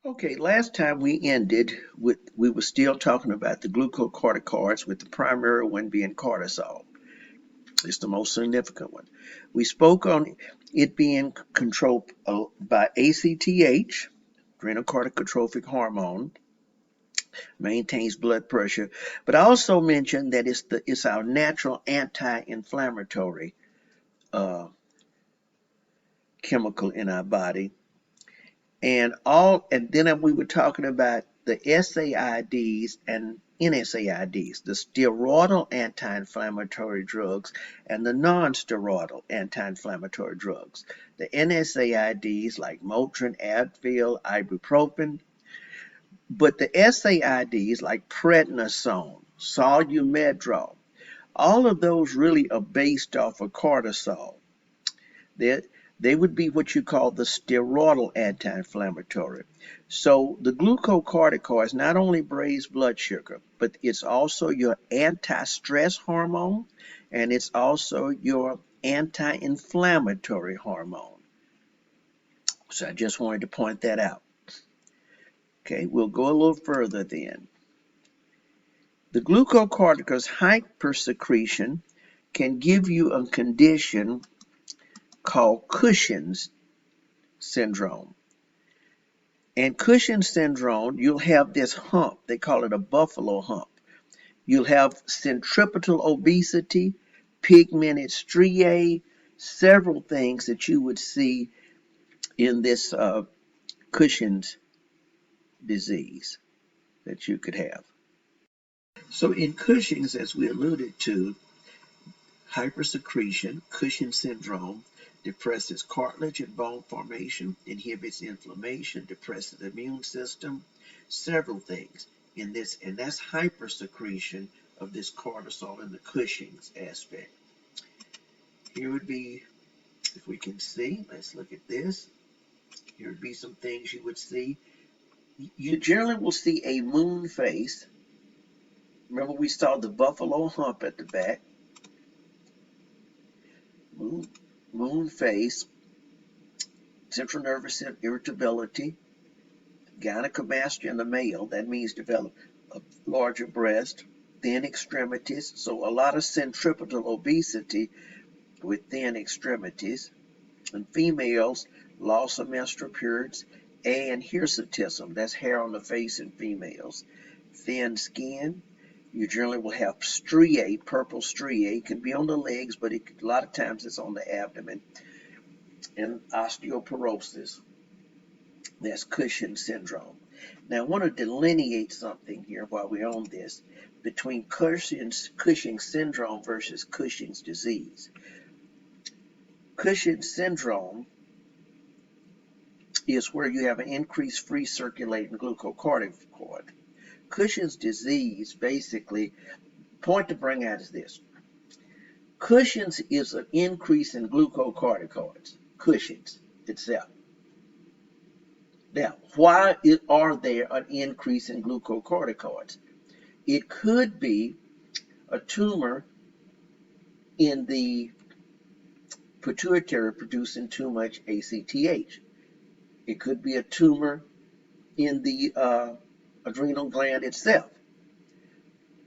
Okay, last time we ended with we were still talking about the glucocorticoids, with the primary one being cortisol. It's the most significant one. We spoke on it being controlled by ACTH, adrenal corticotrophic hormone, maintains blood pressure, but I also mentioned that it's our natural anti-inflammatory uh, chemical in our body. And then we were talking about the SAIDs and NSAIDs, the steroidal anti-inflammatory drugs and the non-steroidal anti-inflammatory drugs. The NSAIDs like Motrin, Advil, ibuprofen, but the SAIDs like prednisone, Solumedrol, all of those really are based off of cortisol. They, they would be what you call the steroidal anti-inflammatory. So the glucocorticoids not only raise blood sugar, but it's also your anti-stress hormone and it's also your anti-inflammatory hormone. So I just wanted to point that out. Okay, we'll go a little further then. The glucocorticoids hypersecretion can give you a condition called Cushing's syndrome. And Cushing's syndrome, you'll have this hump. They call it a buffalo hump. You'll have centripetal obesity, pigmented striae, several things that you would see in this Cushing's disease that you could have. So in Cushing's, as we alluded to, hypersecretion, Cushing's syndrome, depresses cartilage and bone formation, inhibits inflammation, depresses the immune system, several things in this, and that's hypersecretion of this cortisol in the Cushing's aspect. Here would be, if we can see, let's look at this. Here would be some things you would see. You generally will see a moon face. Remember we saw the buffalo hump at the back. Moon face, central nervous system irritability, gynecomastia in the male, that means develop a larger breast, thin extremities, so a lot of centripetal obesity with thin extremities. In females, loss of menstrual periods and hirsutism, that's hair on the face in females. Thin skin, you generally will have striae, purple striae. It can be on the legs, but a lot of times it's on the abdomen. And osteoporosis, that's Cushing's syndrome. Now I want to delineate something here while we're on this between Cushing's syndrome versus Cushing's disease. Cushing's syndrome is where you have an increased free circulating glucocorticoid. Cushing's disease, basically, point to bring out is this. Cushing's is an increase in glucocorticoids, Cushing's itself. Now, why are there an increase in glucocorticoids? It could be a tumor in the pituitary producing too much ACTH. It could be a tumor in the adrenal gland itself.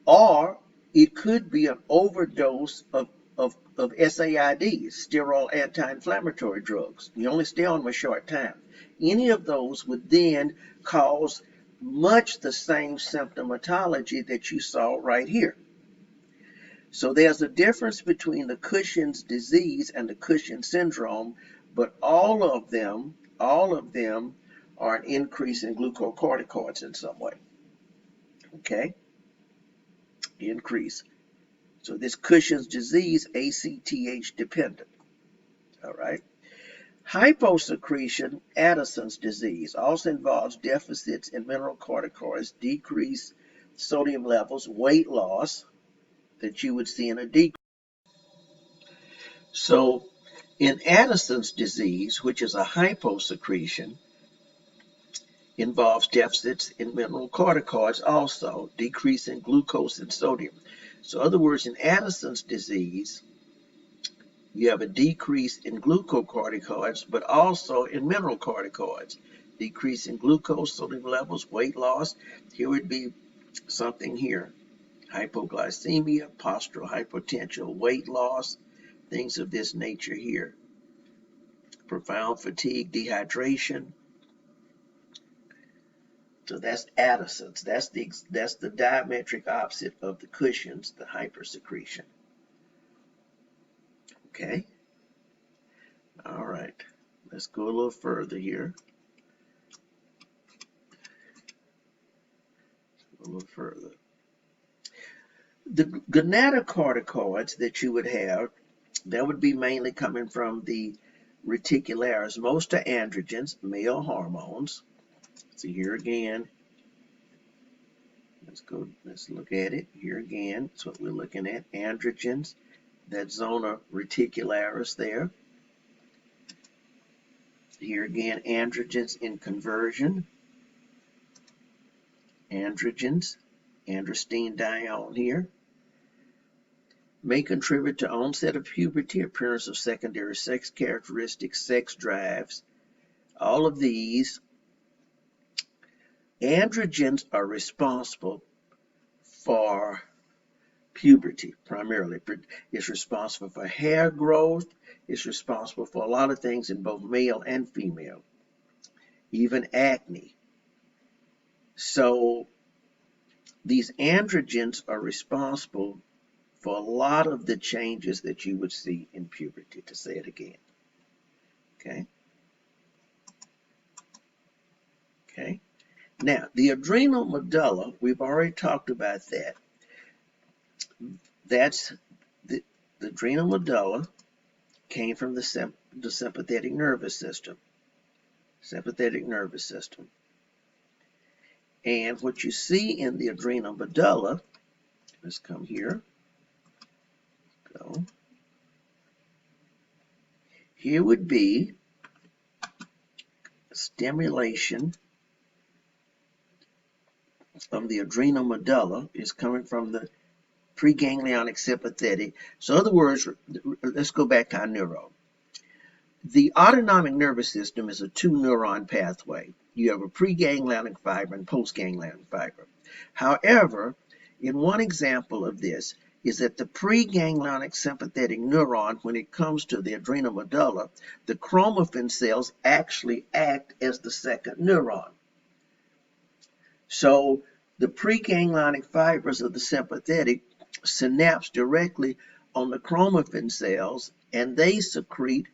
Or it could be an overdose of SAIDs, steroid anti-inflammatory drugs. You only stay on them a short time. Any of those would then cause much the same symptomatology that you saw right here. So there's a difference between the Cushing's disease and the Cushing's syndrome, but all of them are an increase in glucocorticoids in some way. Okay? Increase. So this Cushing's disease, ACTH dependent. All right. Hyposecretion, Addison's disease, also involves deficits in mineral corticoids, decreased sodium levels, weight loss that you would see in a decrease. So in Addison's disease, which is a hyposecretion, involves deficits in mineral corticoids also, decrease in glucose and sodium. So in other words, in Addison's disease, you have a decrease in glucocorticoids, but also in mineral corticoids. decrease in glucose sodium levels, weight loss. Here would be something here. Hypoglycemia, postural hypotension, weight loss, things of this nature here. Profound fatigue, dehydration. So that's Addison's. That's the diametric opposite of the Cushing's, the hypersecretion. Okay. All right. Let's go a little further here. A little further. The gonatocorticoids that you would have, that would be mainly coming from the reticularis. Most are androgens, male hormones. So here again, let's look at it. Here again, that's what we're looking at, androgens, that zona reticularis there. Here again, androgens in conversion, androgens, androstenedione here, may contribute to onset of puberty, appearance of secondary sex characteristics, sex drives. All of these androgens are responsible for puberty primarily. It's responsible for hair growth. It's responsible for a lot of things in both male and female, even acne. So these androgens are responsible for a lot of the changes that you would see in puberty, to say it again. Okay. Okay. Now, the adrenal medulla, we've already talked about that. That's the adrenal medulla came from the sympathetic nervous system. Sympathetic nervous system. And what you see in the adrenal medulla, let's come here. Go. Here would be stimulation of the adrenal medulla is coming from the preganglionic sympathetic. So in other words, let's go back to our neuro. The autonomic nervous system is a two-neuron pathway. You have a preganglionic fiber and postganglionic fiber. However, in one example of this is that the preganglionic sympathetic neuron, when it comes to the adrenal medulla, the chromaffin cells actually act as the second neuron. So the preganglionic fibers of the sympathetic synapse directly on the chromaffin cells, and they secrete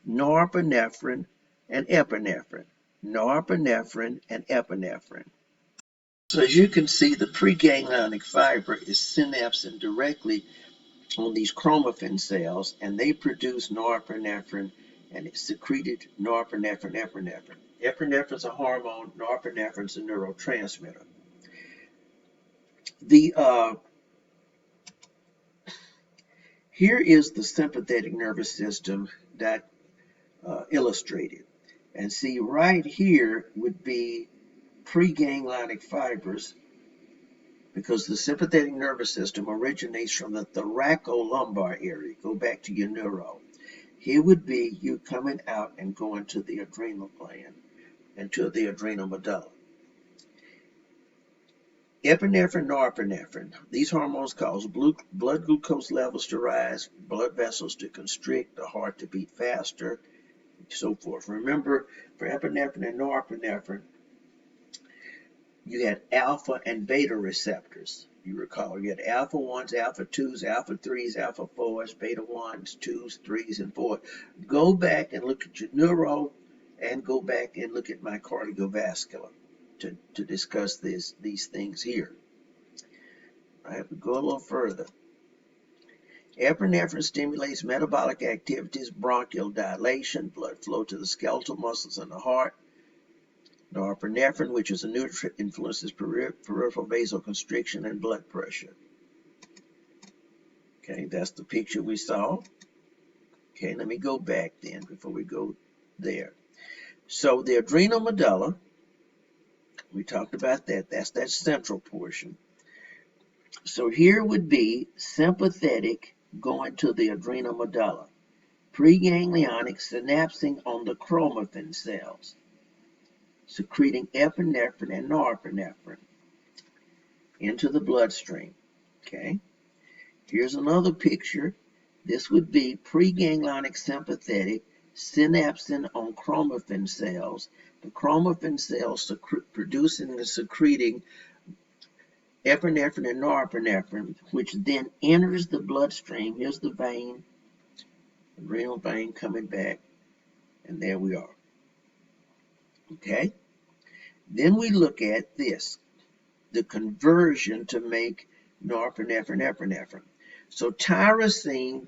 norepinephrine and epinephrine. Norepinephrine and epinephrine. So as you can see, the preganglionic fiber is synapsing directly on these chromaffin cells, and they produce norepinephrine, and it's secreted norepinephrine, epinephrine. Epinephrine is a hormone, norepinephrine is a neurotransmitter. Here is the sympathetic nervous system that illustrated. And see, right here would be preganglionic fibers, because the sympathetic nervous system originates from the thoracolumbar area. Go back to your neuro. Here would be you coming out and going to the adrenal gland and to the adrenal medulla. Epinephrine, norepinephrine. These hormones cause blood glucose levels to rise, blood vessels to constrict, the heart to beat faster, and so forth. Remember, for epinephrine and norepinephrine, you had alpha and beta receptors. You recall, you had alpha 1s, alpha 2s, alpha 3s, alpha 4s, beta 1s, 2s, 3s, and 4s. Go back and look at your neuro, and go back and look at my cardiovascular to discuss these things here. I have to go a little further. Epinephrine stimulates metabolic activities, bronchial dilation, blood flow to the skeletal muscles and the heart. Norepinephrine, which is a nutrient, influences peripheral vasoconstriction and blood pressure. Okay, that's the picture we saw. Okay, let me go back then before we go there. So the adrenal medulla, we talked about that. That's that central portion. So here would be sympathetic going to the adrenal medulla. Preganglionic synapsing on the chromaffin cells. secreting epinephrine and norepinephrine into the bloodstream. Okay, here's another picture. This would be preganglionic sympathetic synapsin on chromaffin cells. The chromaffin cells producing and secreting epinephrine and norepinephrine, which then enters the bloodstream. Here's the vein, adrenal vein coming back, and there we are. Okay, then we look at this, the conversion to make norepinephrine epinephrine. So tyrosine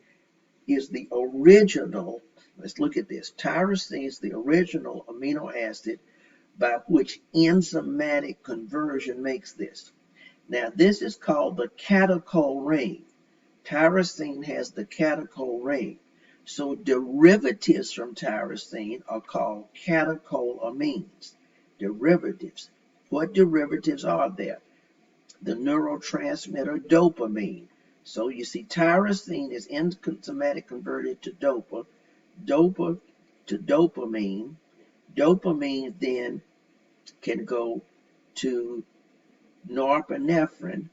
is the original, let's look at this. Tyrosine is the original amino acid by which enzymatic conversion makes this. Now this is called the catechol ring. Tyrosine has the catechol ring. So derivatives from tyrosine are called catecholamines. Derivatives. What derivatives are there? The neurotransmitter dopamine. So you see tyrosine is enzymatic converted to dopa to dopamine. Dopamine then can go to norepinephrine,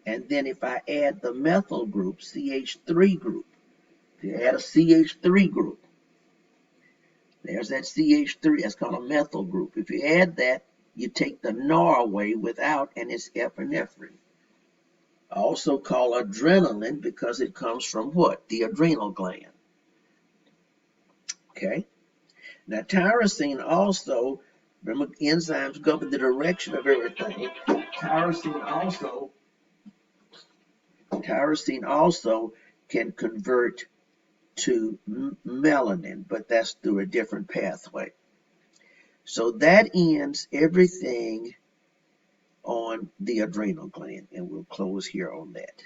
and then if I add the methyl group, CH3 group, if you add a CH3 group, there's that CH3, that's called a methyl group. If you add that, you take the NOR away without, and it's epinephrine. Also called adrenaline because it comes from what? The adrenal gland. Okay. Now tyrosine also, remember enzymes govern the direction of everything. Tyrosine also can convert to melanin, but that's through a different pathway. So that ends everything on the adrenal gland, and we'll close here on that.